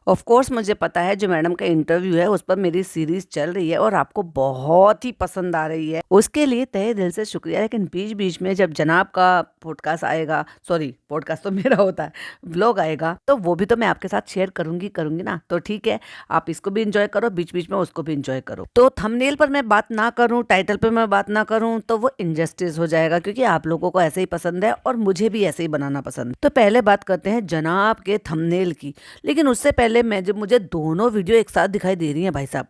Of course मुझे पता है जो मैडम का इंटरव्यू है उस पर मेरी सीरीज चल रही है और आपको बहुत ही पसंद आ रही है, उसके लिए तहे दिल से शुक्रिया। लेकिन बीच बीच में जब जनाब का पॉडकास्ट आएगा, सॉरी पॉडकास्ट तो मेरा होता है, व्लॉग आएगा, तो वो भी तो मैं आपके साथ शेयर करूंगी ना। तो ठीक है, आप इसको भी इंजॉय करो, बीच बीच में उसको भी इंजॉय करो। तो थंबनेल पर मैं बात ना करूं, टाइटल पर मैं बात ना करूं तो वो इनजस्टिस हो जाएगा, क्योंकि आप लोगों को ऐसे ही पसंद है और मुझे भी ऐसे ही बनाना पसंद। तो पहले बात करते हैं जनाब के थंबनेल की। लेकिन उससे पहले मैं जब मुझे दोनों वीडियो एक साथ दिखाई दे रही हैं भाई साहब,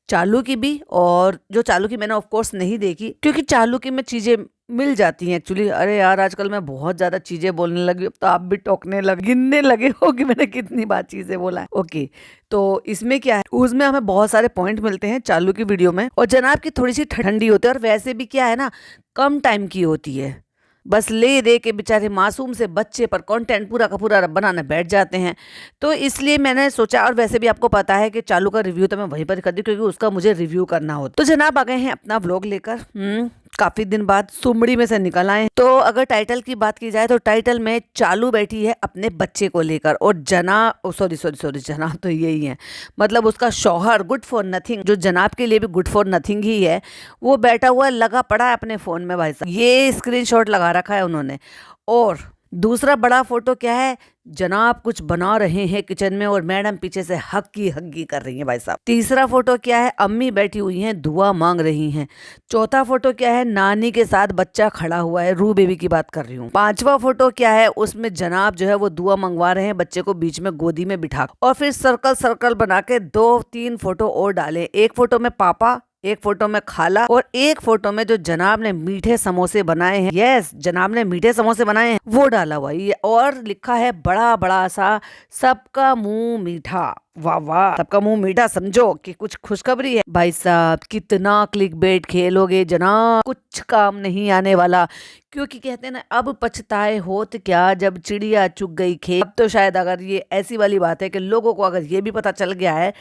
चालू की भी, और जो चालू की मैंने ऑफ कोर्स नहीं देखी क्योंकि चालू की में चीजें मिल जाती हैं एक्चुअली। अरे यार आजकल मैं बहुत ज्यादा चीजें बोलने लगी, अब तो आप भी टोकने लगे, गिनने लगे हो कि मैंने कितनी बार चीजें बोला है। ओके, तो इसमें क्या है, उसमें हमें बहुत सारे पॉइंट मिलते हैं चालू की वीडियो में, और जनाब की थोड़ी सी ठंडी होती है, और वैसे भी क्या है ना, कम टाइम की होती है, बस ले दे के बेचारे मासूम से बच्चे पर कंटेंट पूरा का पूरा बनाने बैठ जाते हैं। तो इसलिए मैंने सोचा, और वैसे भी आपको पता है कि चालू का रिव्यू तो मैं वहीं पर करती हूँ क्योंकि उसका मुझे रिव्यू करना होता। तो जनाब आ गए हैं अपना व्लॉग लेकर, काफी दिन बाद सुमड़ी में से निकल आए। तो अगर टाइटल की बात की जाए तो टाइटल में चालू बैठी है अपने बच्चे को लेकर, और जनाब सॉरी जनाब तो यही है, मतलब उसका शौहर गुड फॉर नथिंग, जो जनाब के लिए भी गुड फॉर नथिंग ही है, वो बैठा हुआ है, लगा पड़ा है अपने फोन में भाई साहब। ये स्क्रीनशॉट लगा रखा है उन्होंने। और दूसरा बड़ा फोटो क्या है, जनाब कुछ बना रहे हैं किचन में और मैडम पीछे से हक्की हग्गी कर रही हैं भाई साहब। तीसरा फोटो क्या है, अम्मी बैठी हुई हैं दुआ मांग रही हैं। चौथा फोटो क्या है, नानी के साथ बच्चा खड़ा हुआ है, रू बेबी की बात कर रही हूँ। पांचवा फोटो क्या है, उसमें जनाब जो है वो दुआ मंगवा रहे हैं बच्चे को बीच में गोदी में बिठा, और फिर सर्कल सर्कल बना के 2-3 फोटो और डाले। एक फोटो में पापा, एक फोटो में खाला, और एक फोटो में जो जनाब ने मीठे समोसे बनाए हैं, यस जनाब ने मीठे समोसे बनाए हैं, वो डाला हुआ है। और लिखा है बड़ा बड़ा सा, सबका मुंह मीठा। वाह वाह, सबका मुंह मीठा, समझो कि कुछ खुशखबरी है। भाई साहब कितना क्लिक बेट खेलोगे जनाब, कुछ काम नहीं आने वाला, क्योंकि कहते हैं ना, अब पछताए होत क्या जब चिड़िया चुग गई खेत। अब तो शायद अगर ये ऐसी वाली बात है कि लोगों को अगर ये भी पता चल गया है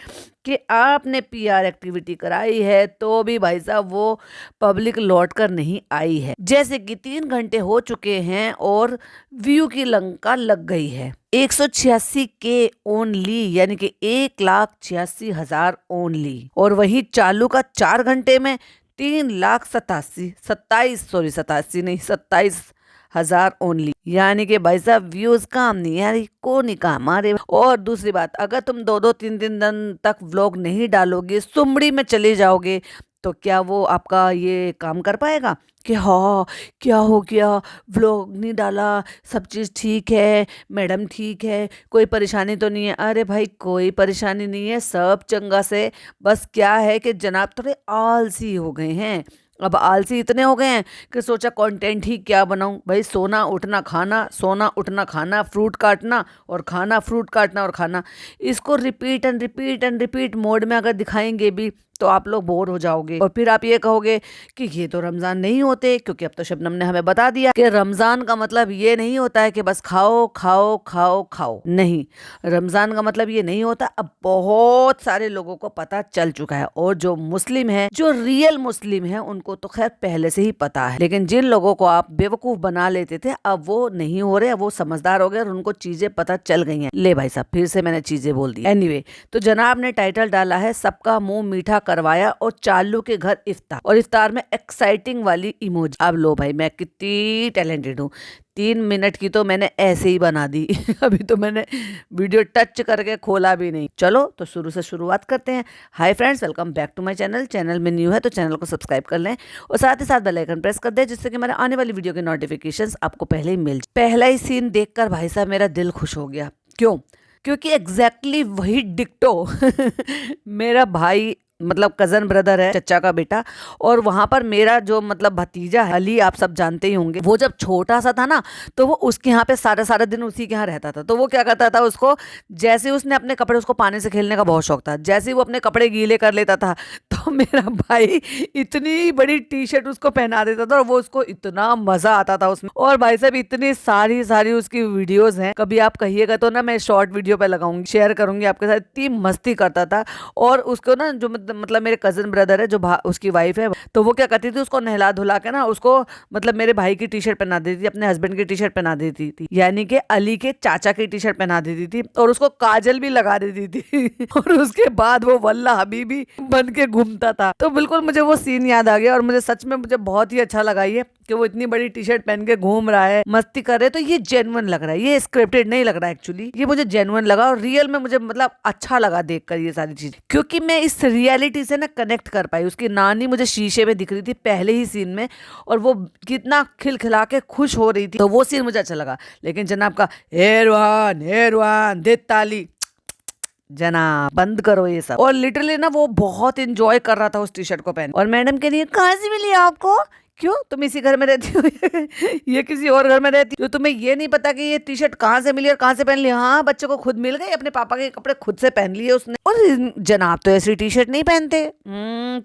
कि आपने पीआर एक्टिविटी कराई है, तो भी भाई साहब वो पब्लिक लौट कर नहीं आई है। जैसे कि 3 घंटे हो चुके हैं और व्यू की लंका लग गई है 186 के ओनली, यानी कि 1,86,000 ओनली। और वहीं चालू का 4 घंटे में 3,87,000 ओनली, यानी कि भाई साहब व्यूज काम नहीं यार, को नहीं काम आ रहे। और दूसरी बात, अगर तुम 2-3 दिन तक व्लॉग नहीं डालोगे, सुमड़ी में चले जाओगे, तो क्या वो आपका ये काम कर पाएगा कि हाँ क्या हो गया, व्लॉग नहीं डाला, सब चीज़ ठीक है, मैडम ठीक है, कोई परेशानी तो नहीं है? अरे भाई कोई परेशानी नहीं है, सब चंगा से। बस क्या है कि जनाब थोड़े आलसी हो गए हैं। अब आलसी इतने हो गए हैं कि सोचा कंटेंट ही क्या बनाऊं। भाई सोना उठना खाना, सोना उठना खाना, फ्रूट काटना और खाना, फ्रूट काटना और खाना, इसको रिपीट एंड रिपीट मोड में अगर दिखाएंगे भी तो आप लोग बोर हो जाओगे, और फिर आप ये कहोगे कि ये तो रमज़ान नहीं होते, क्योंकि अब तो शबनम ने हमें बता दिया कि रमज़ान का मतलब ये नहीं होता है कि बस खाओ खाओ खाओ खाओ। नहीं, रमज़ान का मतलब ये नहीं होता। अब बहुत सारे लोगों को पता चल चुका है, और जो मुस्लिम है, जो रियल मुस्लिम है, उनको तो खैर पहले से ही पता है। लेकिन जिन लोगों को आप बेवकूफ बना लेते थे, अब वो नहीं हो रहे, अब वो समझदार हो गए और उनको चीजें पता चल गई हैं। ले भाई साहब फिर से मैंने चीजें बोल दी। एनीवे, तो जनाब ने टाइटल डाला है सबका मुंह मीठा करवाया और चालू के घर इफ्तार, और इफ्तार में एक्साइटिंग वाली इमोजी। अब लो भाई मैं कितनी टैलेंटेड हूँ, 3 मिनट की तो मैंने ऐसे ही बना दी। अभी तो मैंने वीडियो टच करके खोला भी नहीं। चलो तो शुरू से शुरुआत करते हैं। Hi friends, welcome back to my channel. Channel में न्यू है तो चैनल को सब्सक्राइब कर लें, और साथ ही साथ बेल आइकन प्रेस कर दें, जिससे कि हमारे आने वाली वीडियो के नोटिफिकेशंस आपको पहले ही मिल जाए। पहला ही सीन देखकर भाई साहब मेरा दिल खुश हो गया। क्यों? क्योंकि एग्जैक्टली वही डिक्टो मेरा भाई, मतलब कजन ब्रदर है, चचा का बेटा, और वहां पर मेरा जो मतलब भतीजा है अली, आप सब जानते ही होंगे, वो जब छोटा सा था ना, तो वो उसके यहाँ पे सारा सारा दिन उसी के यहाँ रहता था। तो वो क्या करता था, उसको जैसे उसने अपने कपड़े, उसको पानी से खेलने का बहुत शौक था, जैसे वो अपने कपड़े गीले कर लेता था, तो मेरा भाई इतनी बड़ी टी शर्ट उसको पहना देता था, और वो उसको इतना मजा आता था उसमें। और भाई साहब इतनी सारी सारी उसकी वीडियोज हैं, कभी आप कहिएगा तो ना मैं शॉर्ट वीडियो पे लगाऊंगी, शेयर करूंगी आपके साथ। इतनी मस्ती करता था, और उसको ना जो मतलब मेरे कजन ब्रदर है जो उसकी वाइफ है, तो वो क्या करती थी, उसको नहला धुला के ना उसको मतलब मेरे भाई की टी शर्ट पहना देती थी, अपने हस्बैंड की टी शर्ट पहना देती थी, यानी कि अली के चाचा की टी शर्ट पहना देती थी, और उसको काजल भी लगा देती थी और उसके बाद वो वल्ला हबीबी बन के घूमता था। तो बिल्कुल मुझे वो सीन याद आ गया, और मुझे सच में मुझे बहुत ही अच्छा लगा ये कि वो इतनी बड़ी टी शर्ट पहन के घूम रहा है, मस्ती कर रहे है। तो ये जेन्युइन लग रहा है, ये स्क्रिप्टेड नहीं लग रहा है एक्चुअली, ये मुझे जेन्युइन लगा और रियल में मुझे मतलब अच्छा लगा देखकर ये सारी चीज, क्योंकि मैं इस रियलिटी से ना कनेक्ट कर पाई। उसकी नानी मुझे शीशे में दिख रही थी पहले ही सीन में, और वो कितना खिलखिला के खुश हो रही थी, तो वो सीन मुझे अच्छा लगा। लेकिन जनाब का हेरवान दे ताली, जना बंद करो ये सब। और लिटरली ना वो बहुत इंजॉय कर रहा था उस टी शर्ट को पहन, और मैडम कह रही है कहाँ से मिली आपको, क्यों तुम इसी घर में रहती हो ये किसी और घर में रहती हो, तो तुम्हें ये नहीं पता कि ये टी शर्ट कहाँ से मिली और कहाँ से पहन ली। हाँ, बच्चे को खुद मिल गई, अपने पापा के कपड़े खुद से पहन लिए उसने। और जनाब तो ऐसी टी शर्ट नहीं पहनते।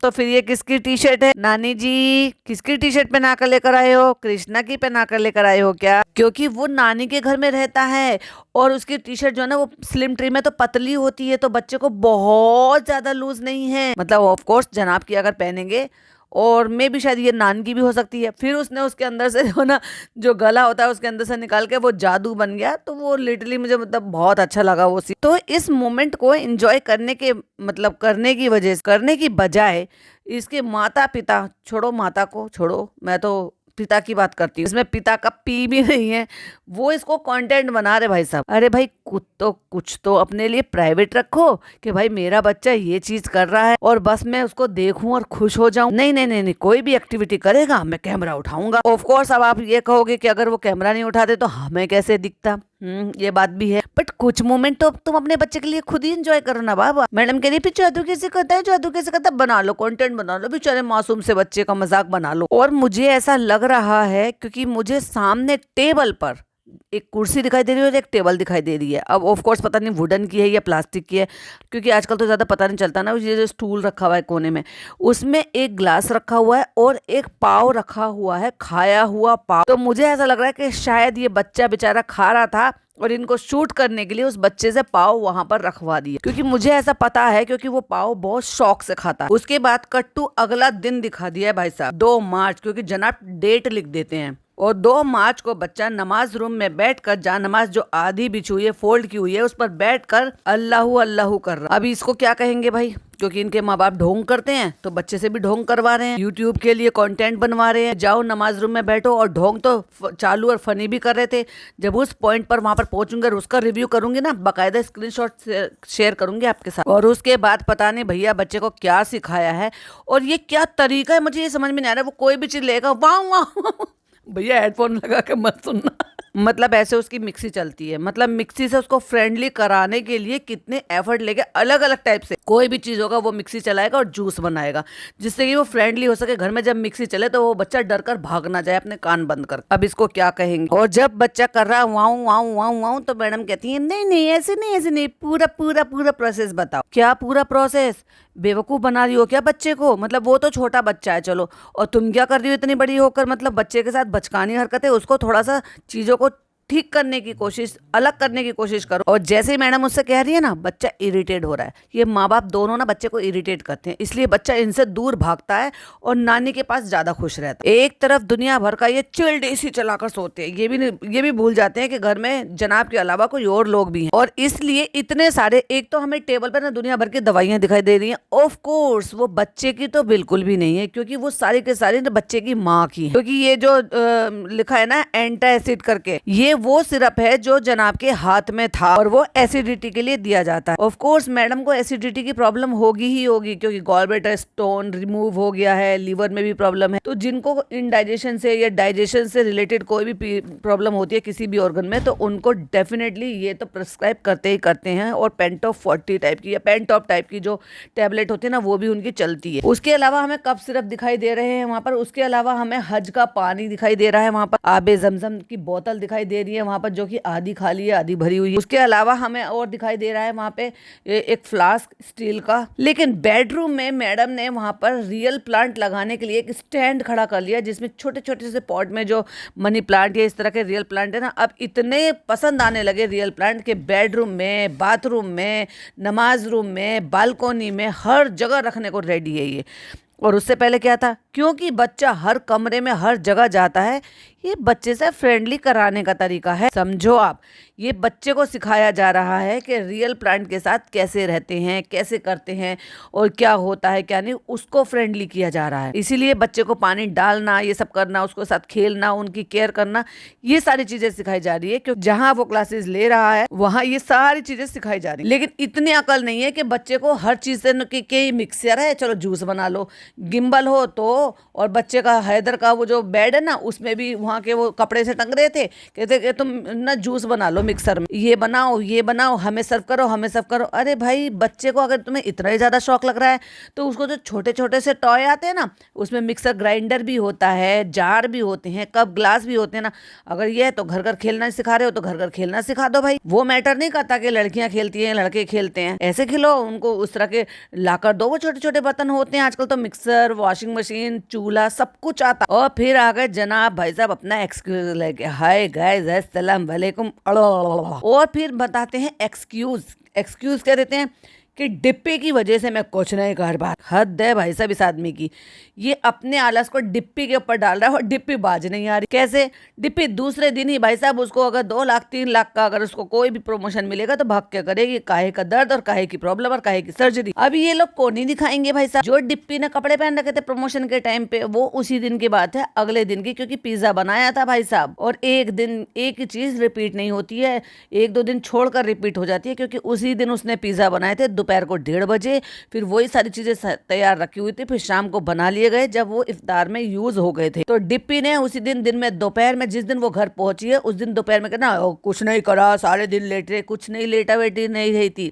तो फिर ये किसकी टी शर्ट है नानी जी, किसकी टी शर्ट पहना कर लेकर आए हो, कृष्णा की पहना कर लेकर आए हो क्या? क्योंकि वो नानी के घर में रहता है, और उसकी टी शर्ट जो है ना वो स्लिम ट्रिम में तो पतली होती है, तो बच्चे को बहुत ज्यादा लूज नहीं है, मतलब ऑफ कोर्स जनाब की अगर पहनेंगे, और मैं भी शायद ये नान की भी हो सकती है। फिर उसने उसके अंदर से जो ना जो गला होता है उसके अंदर से निकाल के वो जादू बन गया, तो वो लिटरली मुझे मतलब बहुत अच्छा लगा वो सीन। तो इस मोमेंट को एंजॉय करने के मतलब करने की वजह से, करने की बजाय इसके माता पिता, छोड़ो माता को छोड़ो, मैं तो पिता की बात करती हूँ, इसमें पिता का पी भी नहीं है, वो इसको कंटेंट बना रहे भाई साहब। अरे भाई कुछ तो अपने लिए प्राइवेट रखो कि भाई मेरा बच्चा ये चीज कर रहा है और बस मैं उसको देखूं और खुश हो जाऊं। नहीं नहीं नहीं नहीं, कोई भी एक्टिविटी करेगा मैं कैमरा उठाऊंगा। ऑफ कोर्स अब आप ये कहोगे कि अगर वो कैमरा नहीं उठाते तो हमें कैसे दिखता, ये बात भी है, बट कुछ मोमेंट तो तुम अपने बच्चे के लिए खुद ही एंजॉय करो ना बाबा। मैडम कह रही है जादू कैसे करता है, जादू कैसे करता है, बना लो कंटेंट, बना लो बेचारे मासूम से बच्चे का मजाक बना लो। और मुझे ऐसा लग रहा है क्योंकि मुझे सामने टेबल पर एक कुर्सी दिखाई दे रही है और एक टेबल दिखाई दे रही है। अब ऑफ कोर्स पता नहीं वुडन की है या प्लास्टिक की है, क्योंकि आजकल तो ज्यादा पता नहीं चलता ना। ये जो स्टूल रखा हुआ है कोने में, उसमें एक ग्लास रखा हुआ है और एक पाव रखा हुआ है, खाया हुआ पाव। तो मुझे ऐसा लग रहा है कि शायद ये बच्चा बेचारा खा रहा था और इनको शूट करने के लिए उस बच्चे से पाव वहां पर रखवा दिया, क्योंकि मुझे ऐसा पता है, क्योंकि वो पाव बहुत शौक से खाता है। उसके बाद कट्टू अगला दिन दिखा दिया है भाई साहब, 2 मार्च, क्योंकि जनाब डेट लिख देते हैं। और 2 मार्च को बच्चा नमाज रूम में बैठकर जा नमाज जो आधी बिछी हुई है, फोल्ड की हुई है, उस पर बैठकर अल्लाहू अल्लाहू कर रहा। अभी इसको क्या कहेंगे भाई, क्योंकि इनके माँ बाप ढोंग करते हैं तो बच्चे से भी ढोंग करवा रहे हैं, यूट्यूब के लिए कंटेंट बनवा रहे हैं। जाओ नमाज रूम में बैठो, और ढोंग तो चालू और फनी भी कर रहे थे। जब उस पॉइंट पर वहां पर पहुंचूंगा उसका रिव्यू करूंगी ना, बाकायदा स्क्रीनशॉट शेयर करूंगी आपके साथ। और उसके बाद पता नहीं भैया बच्चे को क्या सिखाया है और ये क्या तरीका है, मुझे ये समझ में नहीं आ रहा। वो कोई भी चीज लेगा वाह वाह भैया हेडफोन लगा के मत सुनना मतलब ऐसे उसकी मिक्सी चलती है, मतलब मिक्सी से उसको फ्रेंडली कराने के लिए कितने एफर्ट लेके अलग अलग टाइप से कोई भी चीज होगा वो मिक्सी चलाएगा और जूस बनाएगा, जिससे कि वो फ्रेंडली हो सके। घर में जब मिक्सी चले तो वो बच्चा डर कर भाग ना जाए अपने कान बंद कर। अब इसको क्या कहेंगे। और जब बच्चा कर रहा वाऊ वाऊ वाऊ वाऊ तो मैडम कहती है नहीं नहीं ऐसे नहीं ऐसे नहीं, पूरा पूरा पूरा प्रोसेस बताओ। क्या पूरा प्रोसेस, बेवकूफ बना रही हो क्या बच्चे को, मतलब वो तो छोटा बच्चा है चलो, और तुम क्या कर रही हो इतनी बड़ी होकर, मतलब बच्चे के साथ बचकानी हरकतें, उसको थोड़ा सा चीजों को ठीक करने की कोशिश, अलग करने की कोशिश करो। और जैसे ही मैडम उससे कह रही है ना बच्चा इरिटेट हो रहा है, ये माँ बाप दोनों ना बच्चे को इरिटेट करते हैं, इसलिए बच्चा इनसे दूर भागता है और नानी के पास ज्यादा खुश रहता है। एक तरफ दुनिया भर का ये चिल्ड एसी चलाकर सोते हैं, ये भी भूल जाते हैं कि घर में जनाब के अलावा कोई और लोग भी हैं, और इसलिए इतने सारे, एक तो हमें टेबल पर ना दुनिया भर की दवाइयां दिखाई दे रही हैं। ऑफ कोर्स वो बच्चे की तो बिल्कुल भी नहीं है, क्योंकि वो सारी के सारी बच्चे की माँ की है, क्योंकि ये जो लिखा है ना एंटासिड करके, ये वो सिरप है जो जनाब के हाथ में था और वो एसिडिटी के लिए दिया जाता है। ऑफ कोर्स मैडम को एसिडिटी की प्रॉब्लम होगी ही होगी, क्योंकि गॉलब्लैडर स्टोन रिमूव हो गया है, लीवर में भी प्रॉब्लम है। तो जिनको इंडाइजेशन से या डाइजेशन से रिलेटेड कोई भी प्रॉब्लम होती है किसी भी ऑर्गन में, तो उनको डेफिनेटली ये तो प्रिस्क्राइब करते ही करते हैं। और पेंटॉप 40 टाइप की या पेंटॉप टाइप की जो टेबलेट होती है ना वो भी उनकी चलती है। उसके अलावा हमें कफ सिरप दिखाई दे रहे हैं वहां पर, उसके अलावा हमें हज का पानी दिखाई दे रहा है वहां पर, आबे जमजम की बोतल दिखाई दे रही है वहां पर, जो कि आधी खाली है आधी भरी हुई है। उसके अलावा हमें और दिखाई दे रहा है वहां पे एक फ्लास्क स्टील का। लेकिन बेडरूम में मैडम ने वहां पर रियल प्लांट लगाने के लिए एक स्टैंड खड़ा कर लिया, जिसमें छोटे छोटे से पॉट में जो मनी प्लांट या इस तरह के रियल प्लांट है ना, अब इतने पसंद आने लगे रियल प्लांट के बेडरूम में, बाथरूम में, नमाज रूम में, बालकोनी में, हर जगह रखने को रेडी है ये। और उससे पहले क्या था, क्योंकि बच्चा हर कमरे में हर जगह जाता है, ये बच्चे से फ्रेंडली कराने का तरीका है। समझो आप, ये बच्चे को सिखाया जा रहा है कि रियल प्लांट के साथ कैसे रहते हैं, कैसे करते हैं और क्या होता है क्या नहीं, उसको फ्रेंडली किया जा रहा है। इसीलिए बच्चे को पानी डालना, ये सब करना, उसको साथ खेलना, उनकी केयर करना, ये सारी चीजें सिखाई जा रही है। क्योंकि जहां वो क्लासेस ले रहा है वहां ये सारी चीजें सिखाई जा रही है। लेकिन इतनी अकल नहीं है कि बच्चे को हर चीज से कि मिक्सर है चलो जूस बना लो, गिम्बल हो तो। और बच्चे का हैदर का वो जो बेड है ना, उसमें भी वहाँ के वो कपड़े से टंग रहे थे, कहते कि तुम ना जूस बना लो मिक्सर में, ये बनाओ, हमें सर्व करो, हमें सर्व करो। अरे भाई, बच्चे को अगर तुम्हें इतना ही ज्यादा शौक लग रहा है तो उसको जो छोटे छोटे से टॉय आते हैं ना, उसमें मिक्सर ग्राइंडर भी होता है, जार भी होते हैं, कप ग्लास भी होते हैं ना, अगर ये है तो घर घर खेलना सिखा रहे हो तो घर घर खेलना सिखा दो भाई। वो मैटर नहीं करता कि लड़कियां खेलती हैं लड़के खेलते हैं, ऐसे खिलो उनको, उस तरह के लाकर दो। वो छोटे छोटे बर्तन होते हैं आजकल तो, मिक्सर, वॉशिंग मशीन, चूल्हा, सब कुछ आता। और फिर आ गए जनाब भाई साहब अपना एक्सक्यूज लेके, हाय गाइस अस्सलाम वालेकुम, और फिर बताते हैं एक्सक्यूज क्या देते हैं कि डिप्पी की वजह से मैं कुछ नहीं कर पा। हद है भाई साहब इस आदमी की, ये अपने आलस को डिप्पी के ऊपर डाल रहा है और डिप्पी बाज नहीं आ रही। कैसे? डिप्पी दूसरे दिन ही भाई साहब, उसको अगर 2 लाख 3 लाख का अगर उसको कोई भी प्रमोशन मिलेगा तो भाग क्या करेगी, काहे का दर्द और काहे की प्रॉब्लम और काहे की सर्जरी। अब ये लोग को नहीं दिखाएंगे भाई साहब। जो डिप्पी ने कपड़े पहन रखे थे प्रमोशन के टाइम पे, वो उसी दिन की बात है, अगले दिन की, क्योंकि पिज्जा बनाया था भाई साहब। और एक दिन एक ही चीज रिपीट नहीं होती है, 1-2 दिन छोड़कर रिपीट हो जाती है, क्योंकि उसी दिन उसने पिज्जा बनाए थे दोपहर को 1:30 बजे, फिर वही सारी चीजें तैयार रखी हुई थी, फिर शाम को बना लिए गए जब वो इफ्तार में यूज हो गए थे। तो डिप्पी ने उसी दिन में दोपहर में, जिस दिन वो घर पहुंची है उस दिन दोपहर में कहना कुछ नहीं करा, सारे दिन लेट रहे, कुछ नहीं, लेटा वेटी नहीं रही थी।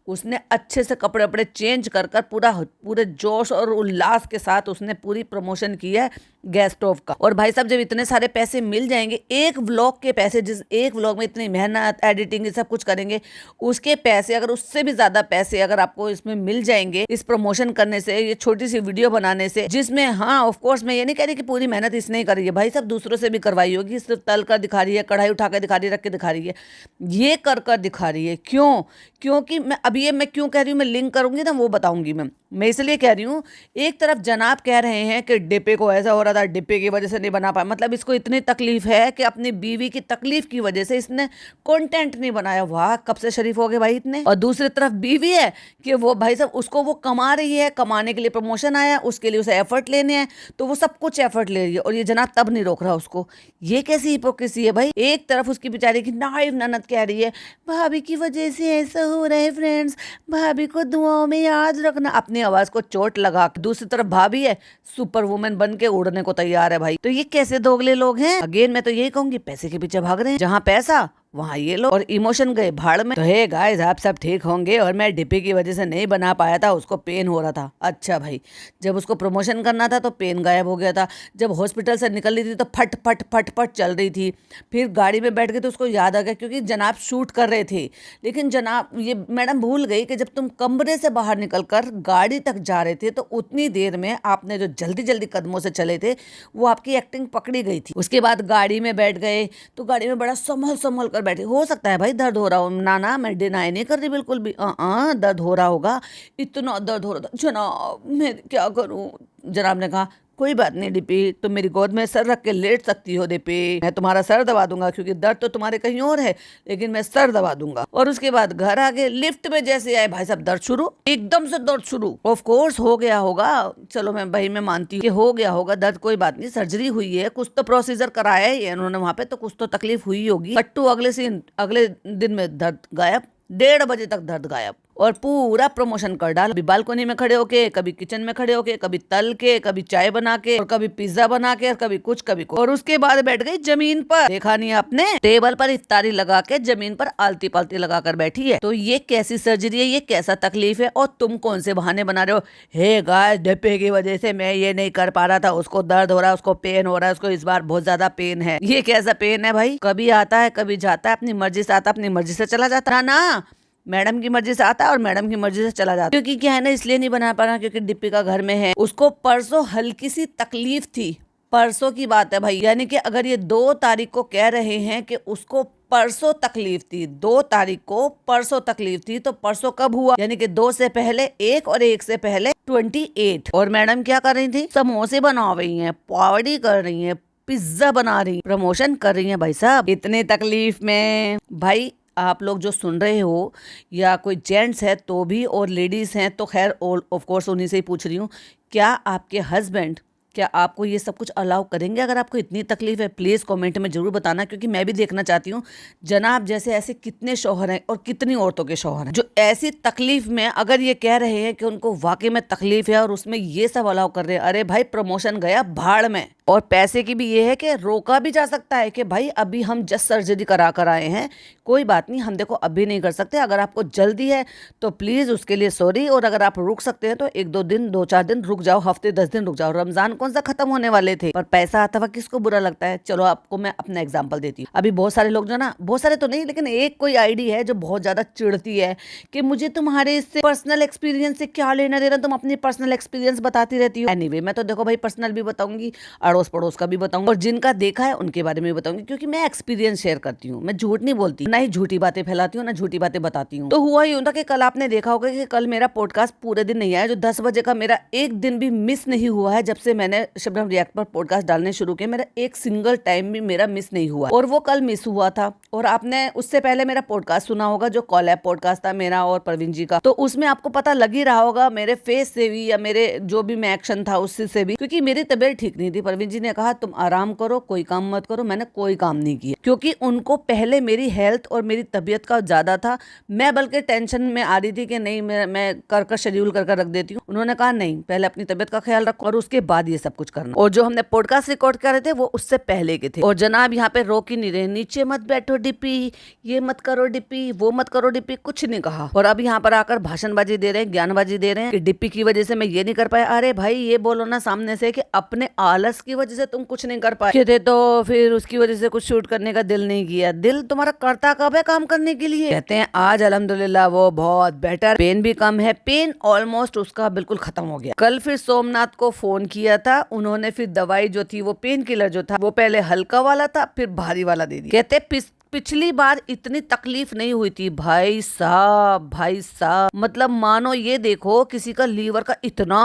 उसने अच्छे से कपड़े वपड़े चेंज कर पूरे जोश और उल्लास के साथ उसने पूरी प्रमोशन की है गैस स्टोव का। और भाई साहब, जब इतने सारे पैसे मिल जाएंगे, एक व्लॉग के पैसे, जिस एक व्लॉग में इतनी मेहनत, एडिटिंग, ये सब कुछ करेंगे, उसके पैसे, अगर उससे भी ज्यादा पैसे अगर आपको इसमें मिल जाएंगे इस प्रमोशन करने से, ये छोटी सी वीडियो बनाने से, जिसमें हाँ ऑफ कोर्स मैं ये नहीं कह रही कि पूरी मेहनत इसने ही करी है भाई साहब, दूसरों से भी करवाई होगी, सिर्फ तल कर दिखा रही है, कढ़ाई उठा कर दिखा रही है, रख के दिखा रही है, ये कर दिखा रही है। क्यों? क्योंकि मैं क्यों कह रही हूँ, मैं लिंक करूंगी ना वो बताऊंगी। मैं इसलिए कह रही हूँ, एक तरफ जनाब कह रहे हैं कि डिप्पी को ऐसा हो रहा था, डिप्पी की वजह से नहीं बना पाया, मतलब इसको इतनी तकलीफ है कि अपनी बीवी की तकलीफ की वजह से इसने कंटेंट नहीं बनाया। वाह, कब से शरीफ हो गए भाई इतने। और दूसरी तरफ बीवी है कि वो भाई साहब उसको वो कमा रही है, कमाने के लिए प्रमोशन आया, उसके लिए उसे एफर्ट लेने हैं, तो वो सब कुछ एफर्ट ले रही है और ये जनाब तब नहीं रोक रहा उसको। ये कैसी हिपोक्रेसी है भाई। एक तरफ उसकी बेचारी की नाइव ननद कह रही है भाभी की वजह से ऐसा हो रहा है फ्रेंड्स, भाभी को दुआओं में याद रखना, अपनी आवाज को चोट लगा। दूसरी तरफ भाभी है सुपर वुमेन बन के उड़ने को तैयार है भाई। तो ये कैसे दोगले लोग हैं। अगेन मैं तो यही कहूंगी, पैसे के पीछे भाग रहे हैं, जहाँ पैसा वहाँ ये लोग, और इमोशन गए भाड़ में। तो हे गाइस, आप सब ठीक होंगे। और मैं डिप्पी की वजह से नहीं बना पाया था, उसको पेन हो रहा था। अच्छा भाई, जब उसको प्रमोशन करना था तो पेन गायब हो गया था, जब हॉस्पिटल से निकल रही थी तो फट फट फट फट चल रही थी, फिर गाड़ी में बैठ गई तो उसको याद आ गया, क्योंकि जनाब शूट कर रहे थे। लेकिन जनाब, ये मैडम भूल गई कि जब तुम कमरे से बाहर निकल कर गाड़ी तक जा रहे थे तो उतनी देर में आपने जो जल्दी जल्दी कदमों से चले थे वो आपकी एक्टिंग पकड़ी गई थी। उसके बाद गाड़ी में बैठ गए तो गाड़ी में बड़ा संभल कर बैठे। हो सकता है भाई दर्द हो रहा हो, ना मैं डिनाई नहीं कर रही बिल्कुल भी, दर्द हो रहा होगा, इतना दर्द हो रहा था जनाब, मैं क्या करूं। जनाब ने कहा कोई बात नहीं डिप्पी, तुम मेरी गोद में सर रख के लेट सकती हो डिप्पी, मैं तुम्हारा सर दबा दूंगा, क्योंकि दर्द तो तुम्हारे कहीं और है, लेकिन मैं सर दबा दूंगा। और उसके बाद घर आ गए, लिफ्ट में जैसे आए भाई साहब दर्द शुरू, एकदम से दर्द शुरू। ऑफ कोर्स हो गया होगा, चलो मैं मानती हूँ कि हो गया होगा दर्द, कोई बात नहीं, सर्जरी हुई है, कुछ तो प्रोसीजर कराया है उन्होंने वहां पे, तो कुछ तो तकलीफ हुई होगी। कट्टू अगले दिन में दर्द गायब, 1:30 बजे तक दर्द गायब। और पूरा प्रमोशन कर डाल। कभी बालकनी में खड़े होके, कभी किचन में खड़े होके, कभी तल के, कभी चाय बना के, और कभी पिज्जा बना के, और कभी कुछ कभी कुछ। और उसके बाद बैठ गई जमीन पर। देखा नहीं आपने, टेबल पर इफ्तारी लगा के जमीन पर आलती पालती लगा कर बैठी है। तो ये कैसी सर्जरी है, ये कैसा तकलीफ है, और तुम कौन से बहाने बना रहे हो? हे गाइस, डिप्पी की वजह से मैं ये नहीं कर पा रहा था, उसको दर्द हो रहा है, उसको पेन हो रहा है, उसको इस बार बहुत ज्यादा पेन है। ये कैसा पेन है भाई? कभी आता है, कभी जाता है, अपनी मर्जी से आता है, अपनी मर्जी से चला जाता है ना। मैडम की मर्जी से आता है और मैडम की मर्जी से चला जाता है। क्योंकि क्या है ना, इसलिए नहीं बना पा रहा क्योंकि दीपिका घर में है। उसको परसों हल्की सी तकलीफ थी, परसों की बात है भाई। यानी कि अगर ये 2 तारीख को कह रहे हैं कि उसको परसों तकलीफ थी, 2 तारीख को परसों तकलीफ थी, तो परसों कब हुआ? यानी कि 2 से पहले 1 और 1 से पहले 28। और मैडम क्या कर रही थी? समोसे बना रही हैं, पावड़ी कर रही हैं, पिज्जा बना रही, प्रमोशन कर रही हैं भाई साहब। इतने तकलीफ में भाई आप लोग जो सुन रहे हो, या कोई जेंट्स है तो भी, और लेडीज हैं तो खैर ऑफ कोर्स उन्हीं से ही पूछ रही हूँ, क्या आपके हस्बैंड, क्या आपको ये सब कुछ अलाउ करेंगे? अगर आपको इतनी तकलीफ है प्लीज कमेंट में जरूर बताना, क्योंकि मैं भी देखना चाहती हूँ जनाब जैसे ऐसे कितने शौहर हैं और कितनी औरतों के शौहर हैं जो ऐसी तकलीफ में अगर ये कह रहे हैं कि उनको वाकई में तकलीफ है और उसमें ये सब अलाउ कर रहे हैं। अरे भाई, प्रमोशन गया भाड़ में। और पैसे की भी ये है कि रोका भी जा सकता है कि भाई अभी हम जस्ट सर्जरी करा कर आए हैं, कोई बात नहीं, हम देखो अभी नहीं कर सकते, अगर आपको जल्दी है तो प्लीज उसके लिए सॉरी, और अगर आप रुक सकते हैं तो 1-2 दिन 2-4 दिन रुक जाओ, हफ्ते 10 दिन रुक जाओ। रमजान कौन सा खत्म होने वाले थे, पर पैसा आता हुआ किसको बुरा लगता है? चलो आपको मैं अपना एग्जाम्पल देती हूँ। अभी बहुत सारे लोग जो ना, बहुत सारे तो नहीं लेकिन एक कोई आईडी है जो बहुत ज्यादा चिढ़ती है कि मुझे तुम्हारे इससे पर्सनल एक्सपीरियंस से क्या लेना देना, तुम अपनी पर्सनल एक्सपीरियंस बताती रहती हो। एनीवे, मैं तो देखो भाई पर्सनल भी बताऊंगी, अड़ोस पड़ोस का भी बताऊंगी, और जिनका देखा है उनके बारे में भी बताऊंगी, क्योंकि मैं एक्सपीरियंस शेयर करती हूँ। मैं झूठ नहीं बोलती, ना ही झूठी बातें फैलाती हूँ, ना झूठी बातें बताती हूँ। तो हुआ यूं था कि कल आपने देखा होगा कि कल मेरा पॉडकास्ट पूरे दिन नहीं आया, जो 10 बजे का मेरा एक दिन भी मिस नहीं हुआ है। जब से मैंने शबनम रिएक्ट पर पॉडकास्ट डालने शुरू किए, मेरा एक सिंगल टाइम भी मेरा मिस नहीं हुआ, और वो कल मिस हुआ था। और आपने उससे पहले मेरा पॉडकास्ट सुना होगा जो कॉलैब पॉडकास्ट था मेरा और प्रवीण जी का, तो उसमें आपको पता लग ही रहा होगा मेरे फेस से भी, या मेरे जो भी मैं एक्शन था उससे से भी, क्योंकि मेरी तबीयत ठीक नहीं थी। प्रवीण जी ने कहा तुम आराम करो, कोई काम मत करो। मैंने कोई काम नहीं किया, क्योंकि उनको पहले मेरी हेल्थ और मेरी तबीयत का ज्यादा था। मैं बल्कि टेंशन में आ रही थी कि नहीं, मैं कर शेड्यूल कर रख देती हूँ। उन्होंने कहा नहीं, पहले अपनी तबीयत का ख्याल रखो और उसके बाद ये सब कुछ करना। और जो हमने पॉडकास्ट रिकॉर्ड कर रहे थे वो उससे पहले के थे। और जनाब यहाँ पे रोक ही नहीं रहे, नीचे मत बैठो डिप्पी, ये मत करो डिप्पी, वो मत करो डिप्पी, कुछ नहीं कहा। और अब यहाँ पर आकर भाषणबाजी दे रहे हैं, ज्ञानबाजी दे रहे हैं कि डिप्पी की वजह से मैं ये नहीं कर पाया। अरे भाई, ये बोलो ना सामने से कि अपने आलस की वजह से तुम कुछ नहीं कर पाए थे, तो फिर उसकी वजह से कुछ शूट करने का दिल नहीं किया। दिल तुम्हारा करता कब है काम करने के लिए? कहते हैं आज अल्हम्दुलिल्लाह वो बहुत बेटर, पेन भी कम है, पेन ऑलमोस्ट उसका बिल्कुल खत्म हो गया। कल फिर सोमनाथ को फोन किया था, उन्होंने फिर दवाई जो थी, वो पेन किलर जो था, वो पहले हल्का वाला था फिर भारी वाला दे दिया। कहते पिछली बार इतनी तकलीफ नहीं हुई थी भाई साहब, भाई साहब, मतलब मानो ये देखो किसी का लीवर का इतना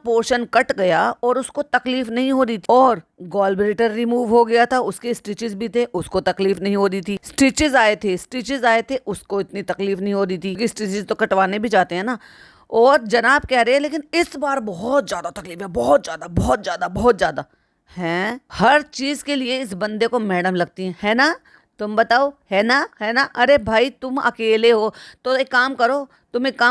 पोर्शन कट गया और उसको तकलीफ नहीं हो रही थी, और गॉल ब्लैडर रिमूव हो गया था, उसके स्टिचेस भी थे, उसको तकलीफ नहीं हो रही थी। स्टिचेस आए थे, उसको इतनी तकलीफ नहीं हो रही थी, क्योंकि स्टिचेस तो कटवाने भी जाते हैं ना। और जनाब कह रहे हैं लेकिन इस बार बहुत ज्यादा तकलीफ है, बहुत ज्यादा, बहुत ज्यादा, बहुत ज्यादा है। हर चीज के लिए इस बंदे को मैडम लगती है ना? तुम बताओ, है ना, है ना? अरे भाई, तुम अकेले हो तो एक काम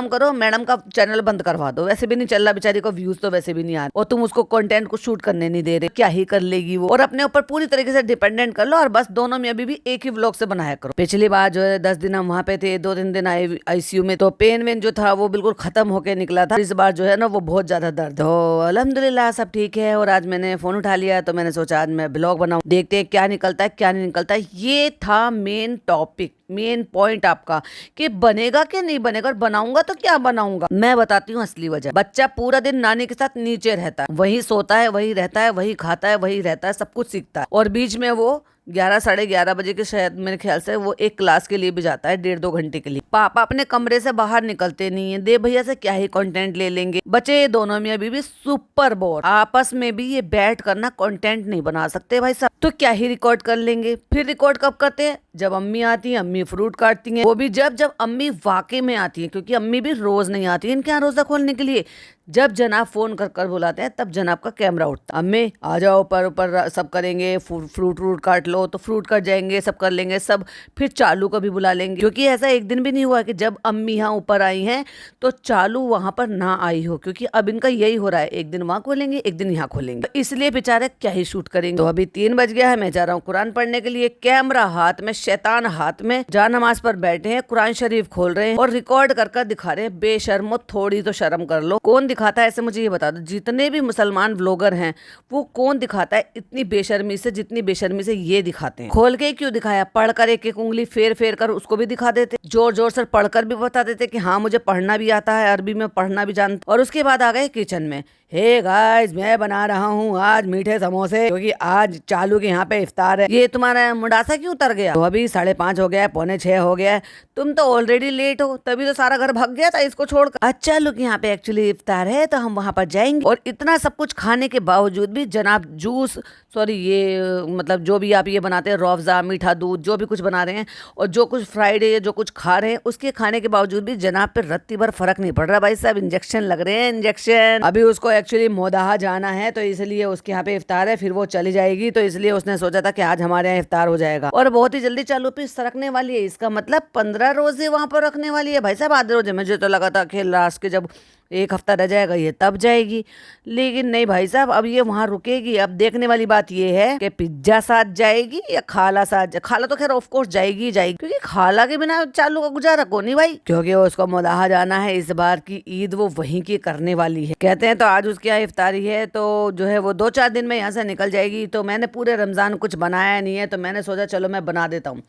करो, मैडम का चैनल बंद करवा दो, वैसे भी नहीं चल रहा, बेचारी को व्यूज तो वैसे भी नहीं आ रहे, और तुम उसको कंटेंट को शूट करने नहीं दे रहे, क्या ही कर लेगी वो? और अपने ऊपर पूरी तरीके से डिपेंडेंट कर लो, और बस दोनों में अभी भी एक ही व्लॉग से बनाया करो। पिछली बार जो है 10 दिन हम वहाँ पे थे, 2-3 दिन आईसीयू में, तो पेन वेन जो था वो बिल्कुल खत्म होके निकला था। इस बार जो है ना वो बहुत ज्यादा दर्द हो। अल्हम्दुलिल्लाह सब ठीक है, और आज मैंने फोन उठा लिया तो मैंने सोचा आज मैं ब्लॉग बनाऊं, देखते हैं क्या निकलता है क्या नहीं निकलता है। ये था मेन टॉपिक, मेन पॉइंट आपका कि बनेगा कि नहीं बनेगा, और बनाऊंगा तो क्या बनाऊंगा। मैं बताती हूँ असली वजह। बच्चा पूरा दिन नानी के साथ नीचे रहता है, वही सोता है, वही रहता है, वही खाता है, वही रहता है, सब कुछ सीखता है, और बीच में वो 11-11:30 बजे के शायद मेरे ख्याल से वो एक क्लास के लिए भी जाता है, 1.5-2 घंटे के लिए। पापा अपने कमरे से बाहर निकलते नहीं है, दे भैया से क्या ही कंटेंट ले लेंगे। बच्चे दोनों में अभी भी सुपर बोर, आपस में भी ये बैठ करना कंटेंट नहीं बना सकते भाई साहब, तो क्या ही रिकॉर्ड कर लेंगे। फिर रिकॉर्ड कब करते हैं? जब अम्मी आती है, अम्मी फ्रूट काटती हैं, वो भी जब अम्मी वाकई में आती है, क्योंकि अम्मी भी रोज नहीं आती है इनके यहाँ रोजा खोलने के लिए। जब जनाब फोन कर बुलाते हैं तब जनाब का कैमरा उठता, अम्मी आ जाओ, ऊपर सब करेंगे, फ्रूट काट लो, लो तो फ्रूट कट जाएंगे, सब कर लेंगे सब, फिर चालू को भी बुला लेंगे, क्योंकि ऐसा एक दिन भी नहीं हुआ कि जब अम्मी यहाँ ऊपर आई हैं तो चालू वहां पर ना आई हो, क्योंकि अब इनका यही हो रहा है, एक दिन वहां खोलेंगे एक दिन यहाँ खोलेंगे, तो इसलिए बेचारे क्या ही शूट करेंगे। तो अभी 3 बज गया है, मैं जा रहा हूँ कुरान पढ़ने के लिए, कैमरा हाथ में, शैतान हाथ में, जा नमाज पर बैठे हैं, कुरान शरीफ खोल रहे हैं और रिकॉर्ड कर दिखा रहे हैं। बेशर्मो, थोड़ी तो शर्म कर लो। कौन दिखाता है ऐसे, मुझे ये बता दो, जितने भी मुसलमान व्लॉगर हैं वो कौन दिखाता है इतनी बेशर्मी से जितनी बेशर्मी से ये दिखाते हैं। खोल के क्यों दिखाया, पढ़कर एक एक उंगली फेर फेर कर उसको भी दिखा देते, जोर जोर से पढ़कर भी बता देते कि हाँ मुझे पढ़ना भी आता है, अरबी में पढ़ना भी जानता। और उसके बाद आ गए किचन में, हे गाइस मैं बना रहा हूँ आज मीठे समोसे, क्योंकि आज चालू के यहाँ पे इफ्तार है। ये तुम्हारा मुंडासा क्यों उतर गया? तो अभी 5:30 हो गया है, 5:45 हो गया है, तुम तो ऑलरेडी लेट हो, तभी तो सारा घर भाग गया था इसको छोड़कर। अच्छा लोग यहाँ पे एक्चुअली इफ्तार है तो हम वहाँ पर जाएंगे। और इतना सब कुछ खाने के बावजूद भी जनाब जूस, सॉरी ये मतलब जो भी आप ये बनाते हैं, रूअफ़ज़ा, मीठा दूध, जो भी कुछ बना रहे हैं और जो कुछ फ्राइडे जो कुछ खा रहे हैं, उसके खाने के बावजूद भी जनाब पे रत्ती भर फर्क नहीं पड़ रहा। भाई साहब इंजेक्शन लग रहे हैं, इंजेक्शन। अभी उसको एक्चुअली मोदाहा जाना है तो इसलिए उसके यहाँ पे इफ्तार है, फिर वो चली जाएगी, तो इसलिए उसने सोचा था कि आज हमारे यहाँ इफ्तार हो जाएगा और बहुत ही जल्दी चालू पे सरकने वाली है। इसका मतलब 15 रोजे वहां पर रखने वाली है। भाई साहब आधे रोजे, मुझे तो लगा था कि लास्ट के जब 1 हफ्ता रह जाएगा ये तब जाएगी, लेकिन नहीं भाई साहब, अब ये वहां रुकेगी। अब देखने वाली बात ये है कि पिज्जा साथ जाएगी या खाला साथ। खाला तो खैर ऑफ कोर्स जाएगी ही जाएगी, क्योंकि खाला के बिना चालू का गुजारा को नहीं भाई, क्योंकि उसको मोदाहा जाना है। इस बार की ईद वो वहीं की करने वाली है, कहते हैं। तो आज उसकी यहाँ इफ्तारी है, तो जो है वो 2-4 दिन में यहाँ से निकल जाएगी। तो मैंने पूरे रमजान कुछ बनाया नहीं है, तो मैंने सोचा चलो मैं बना देता हूँ।